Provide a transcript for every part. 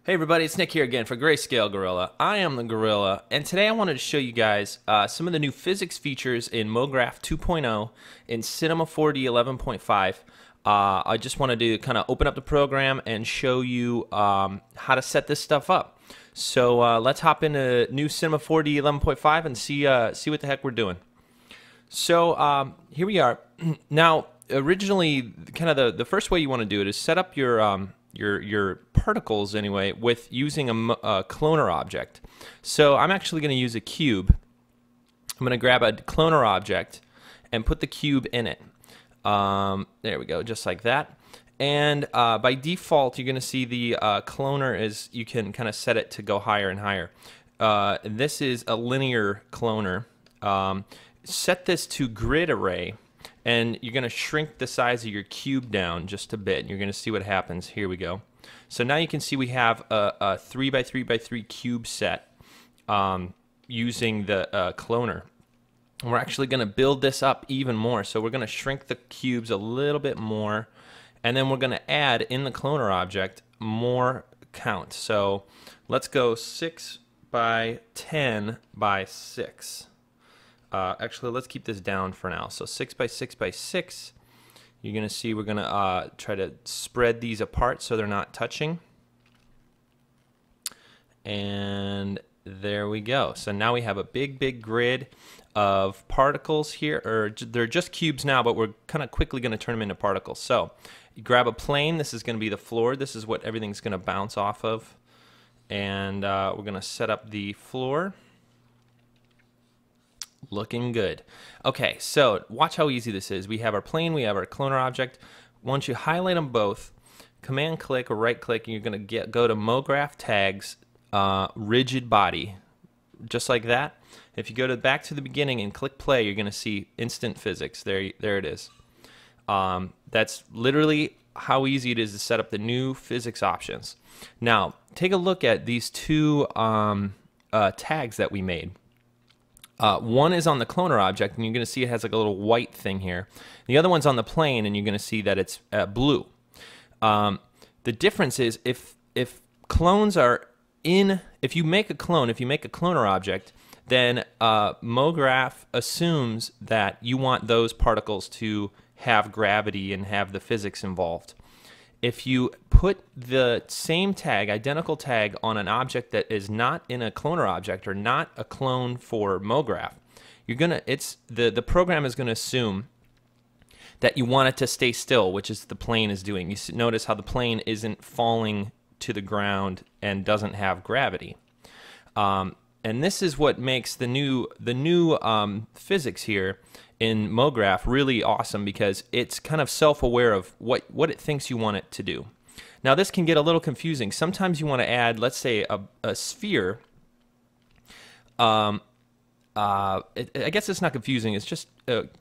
Hey everybody, it's Nick here again for Grayscale Gorilla. I am the Gorilla, and today I wanted to show you guys some of the new physics features in Mograph 2.0 in Cinema 4D 11.5. I just wanted to kind of open up the program and show you how to set this stuff up. So let's hop into new Cinema 4D 11.5 and see what the heck we're doing. So here we are. Now, originally, kind of the first way you want to do it is set up your particles anyway with using a cloner object. So I'm actually going to use a cube. I'm going to grab a cloner object and put the cube in it. There we go, just like that. And by default, you're going to see the cloner is, you can kind of set it to go higher and higher. This is a linear cloner. Set this to grid array, and you're going to shrink the size of your cube down just a bit. You're going to see what happens. Here we go. So now you can see we have a 3 by 3 by 3 cube set using the cloner. And we're actually going to build this up even more. So we're going to shrink the cubes a little bit more, and then we're going to add in the cloner object more count. So let's go 6 by 10 by 6. Actually, let's keep this down for now. So 6 by 6 by 6. You're going to see we're going to try to spread these apart so they're not touching. And there we go. So now we have a big grid of particles here. Or they're just cubes now, but we're kind of quickly going to turn them into particles. So you grab a plane. This is going to be the floor. This is what everything's going to bounce off of. And we're going to set up the floor. Looking good. Okay, so watch how easy this is. We have our plane, we have our cloner object. Once you highlight them both, command click or right click, and you're going to go to Mograph tags, rigid body, just like that. If you go back to the beginning and click play, you're going to see instant physics. There it is. That's literally how easy it is to set up the new physics options. Now, take a look at these two tags that we made. One is on the cloner object, and you're going to see it has like a little white thing here. The other one's on the plane, and you're going to see that it's blue. The difference is if clones are in, if you make a cloner object, then Mograph assumes that you want those particles to have gravity and have the physics involved. If you put the same tag, identical tag, on an object that is not in a cloner object or not a clone for Mograph, the program is gonna assume that you want it to stay still, which is the plane is doing. You notice how the plane isn't falling to the ground and doesn't have gravity. And this is what makes the new physics here in Mograph really awesome, because it's kind of self-aware of what it thinks you want it to do. Now this can get a little confusing. Sometimes you want to add, let's say, a sphere. I guess it's not confusing. It's just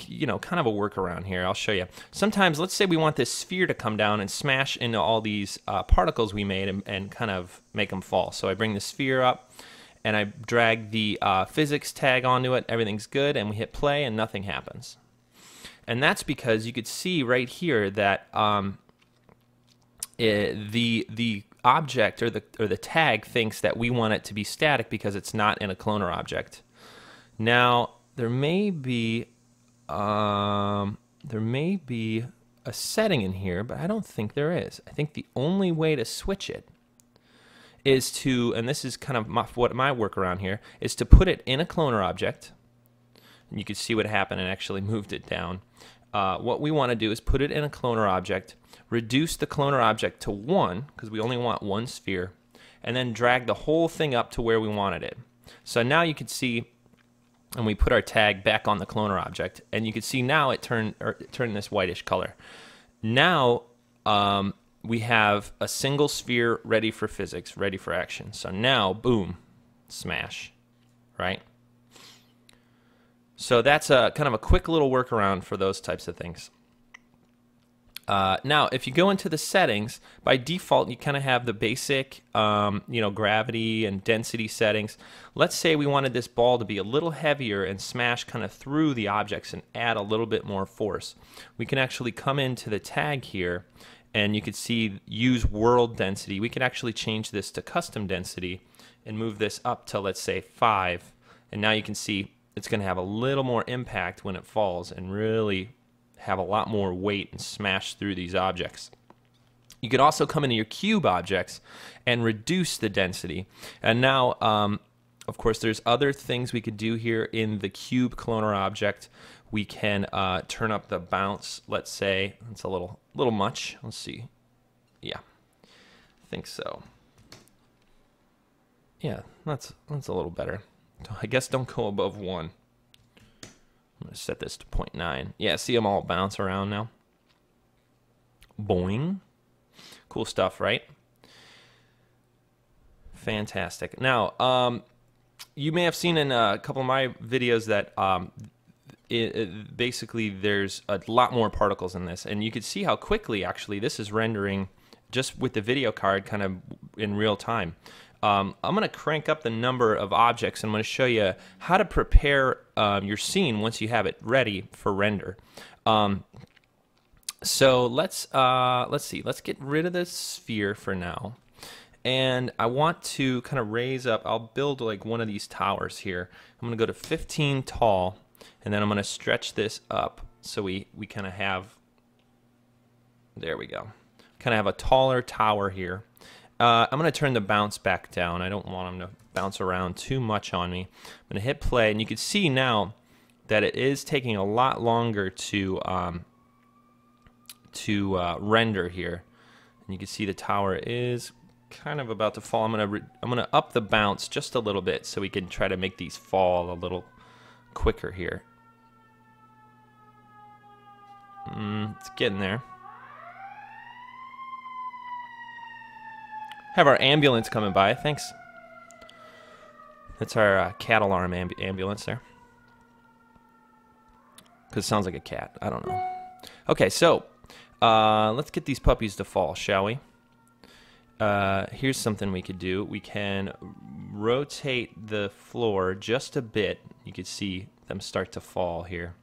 you know, kind of a workaround here. I'll show you. Sometimes, let's say we want this sphere to come down and smash into all these particles we made and kind of make them fall. So I bring the sphere up, and I drag the physics tag onto it. Everything's good, and we hit play, and nothing happens. And that's because you could see right here that the object or the tag thinks that we want it to be static because it's not in a cloner object. Now there may be a setting in here, but I don't think there is. I think the only way to switch it is to, and this is kind of what my workaround here, is to put it in a cloner object. And you can see what happened and actually moved it down. What we want to do is put it in a cloner object, reduce the cloner object to 1, because we only want one sphere, and then drag the whole thing up to where we wanted it. So now you can see, and we put our tag back on the cloner object, and you can see now it turned this whitish color. Now, we have a single sphere ready for physics, ready for action. So now, boom, smash, right? So that's a kind of a quick little workaround for those types of things. Now, if you go into the settings, by default, you kind of have the basic, you know, gravity and density settings. Let's say we wanted this ball to be a little heavier and smash kind of through the objects and add a little bit more force. We can actually come into the tag here and you can see use world density. We can actually change this to custom density and move this up to, let's say, 5. And now you can see it's going to have a little more impact when it falls and really have a lot more weight and smash through these objects. You could also come into your cube objects and reduce the density. And now, of course, there's other things we could do here in the cube cloner object. We can turn up the bounce. Let's say it's a little much. Let's see. Yeah, I think so. Yeah, that's a little better. I guess don't go above 1. I'm gonna set this to 0.9. Yeah, see them all bounce around now. Boing. Cool stuff, right? Fantastic. Now, you may have seen in a couple of my videos that basically there's a lot more particles in this, and you could see how quickly actually this is rendering just with the video card kind of in real time. I'm going to crank up the number of objects, and I'm going to show you how to prepare your scene once you have it ready for render. So let's see. Let's get rid of this sphere for now. And I want to kind of raise up. I'll build like one of these towers here. I'm going to go to 15 tall, and then I'm going to stretch this up so we kind of have, there we go, kind of have a taller tower here. I'm going to turn the bounce back down. I don't want them to bounce around too much on me. I'm going to hit play, and you can see now that it is taking a lot longer to render here. And you can see the tower is kind of about to fall. I'm gonna up the bounce just a little bit so we can try to make these fall a little quicker here. It's getting there. Have our ambulance coming by. Thanks. That's our cat alarm ambulance there. Because it sounds like a cat. I don't know. Okay, so let's get these puppies to fall, shall we? Here's something we could do. We can rotate the floor just a bit. You can see them start to fall here.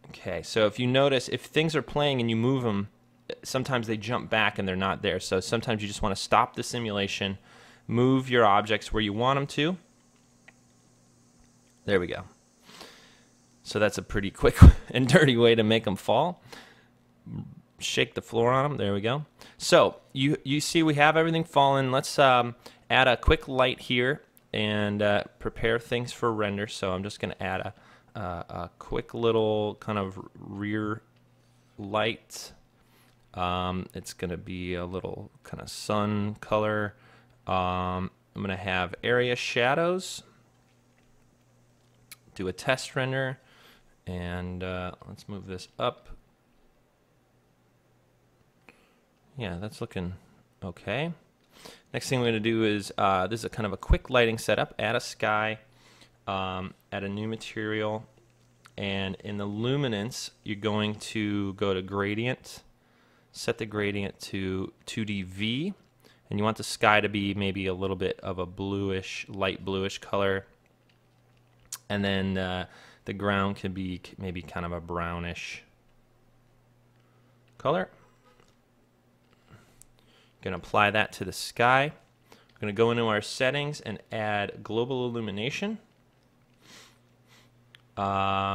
Okay, so if you notice, if things are playing and you move them, sometimes they jump back and they're not there. So sometimes you just want to stop the simulation, move your objects where you want them to. There we go. So that's a pretty quick and dirty way to make them fall. Shake the floor on them. There we go. So you see we have everything fallen. Let's add a quick light here and prepare things for render. So I'm just going to add a quick little kind of rear light. It's going to be a little kind of sun color. I'm going to have area shadows. Do a test render. And let's move this up. Yeah, that's looking okay. Next thing we're going to do is, this is a kind of a quick lighting setup. Add a sky, add a new material, and in the luminance, you're going to go to gradient, set the gradient to 2dV, and you want the sky to be maybe a little bit of a bluish, light bluish color. And then the ground can be maybe kind of a brownish color. Going to apply that to the sky. We're going to go into our settings and add global illumination. We're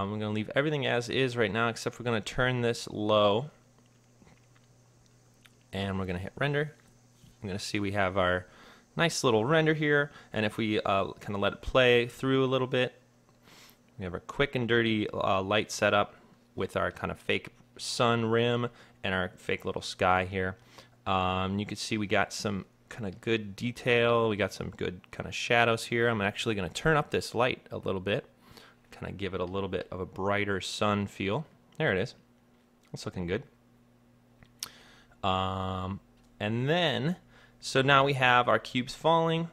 going to leave everything as is right now, except we're going to turn this low. And we're going to hit render. I'm going to see we have our nice little render here. And if we kind of let it play through a little bit, we have our quick and dirty light setup with our kind of fake sun rim and our fake little sky here. You can see we got some kind of good detail. We got some good kind of shadows here. I'm actually going to turn up this light a little bit, kind of give it a little bit of a brighter sun feel. There it is. It's looking good. And then, so now we have our cubes falling.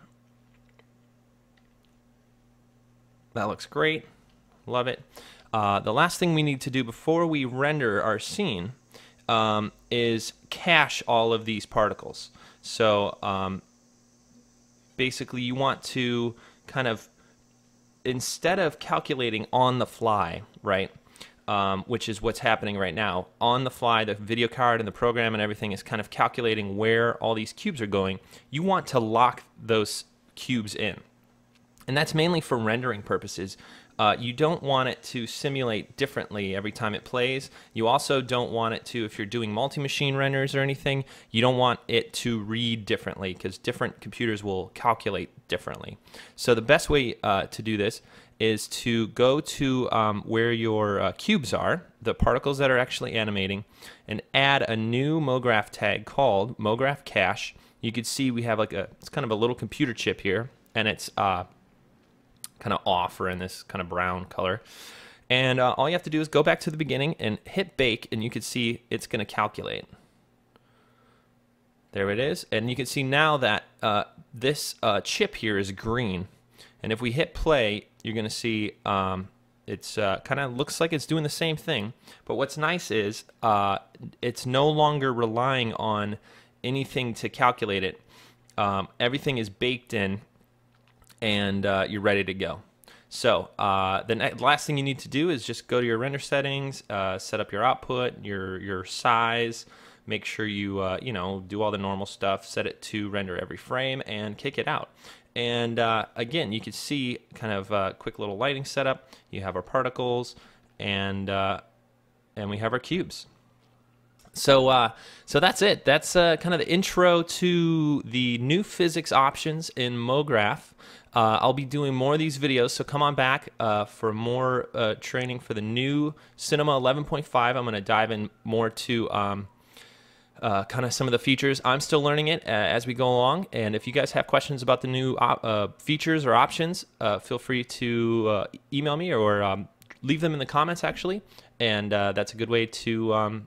That looks great. Love it. The last thing we need to do before we render our scene is cache all of these particles. So basically you want to kind of, instead of calculating on the fly, right, which is what's happening right now. On the fly, the video card and the program and everything is kind of calculating where all these cubes are going. You want to lock those cubes in. And that's mainly for rendering purposes. You don't want it to simulate differently every time it plays. You also don't want it to, if you're doing multi-machine renders or anything, you don't want it to read differently because different computers will calculate differently. So the best way to do this is to go to where your cubes are, the particles that are actually animating, and add a new Mograph tag called Mograph Cache. You can see we have it's kind of a little computer chip here, and it's kind of off or in this kind of brown color. And all you have to do is go back to the beginning and hit bake, and you can see it's going to calculate. There it is. And you can see now that this chip here is green. And if we hit play, you're going to see it's kind of looks like it's doing the same thing. But what's nice is it's no longer relying on anything to calculate it. Everything is baked in, and you're ready to go. So the last thing you need to do is just go to your render settings, set up your output, your size, make sure you do all the normal stuff, set it to render every frame, and kick it out. And again, you can see kind of a quick little lighting setup. You have our particles, and we have our cubes. So that's it. That's kind of the intro to the new physics options in Mograph. I'll be doing more of these videos, so come on back for more training for the new Cinema 11.5. I'm going to dive in more to kind of some of the features. I'm still learning it as we go along, and if you guys have questions about the new features or options, feel free to email me or leave them in the comments, actually, and that's a good way to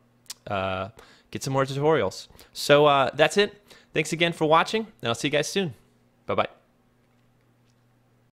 get some more tutorials. So that's it. Thanks again for watching, and I'll see you guys soon. Bye-bye.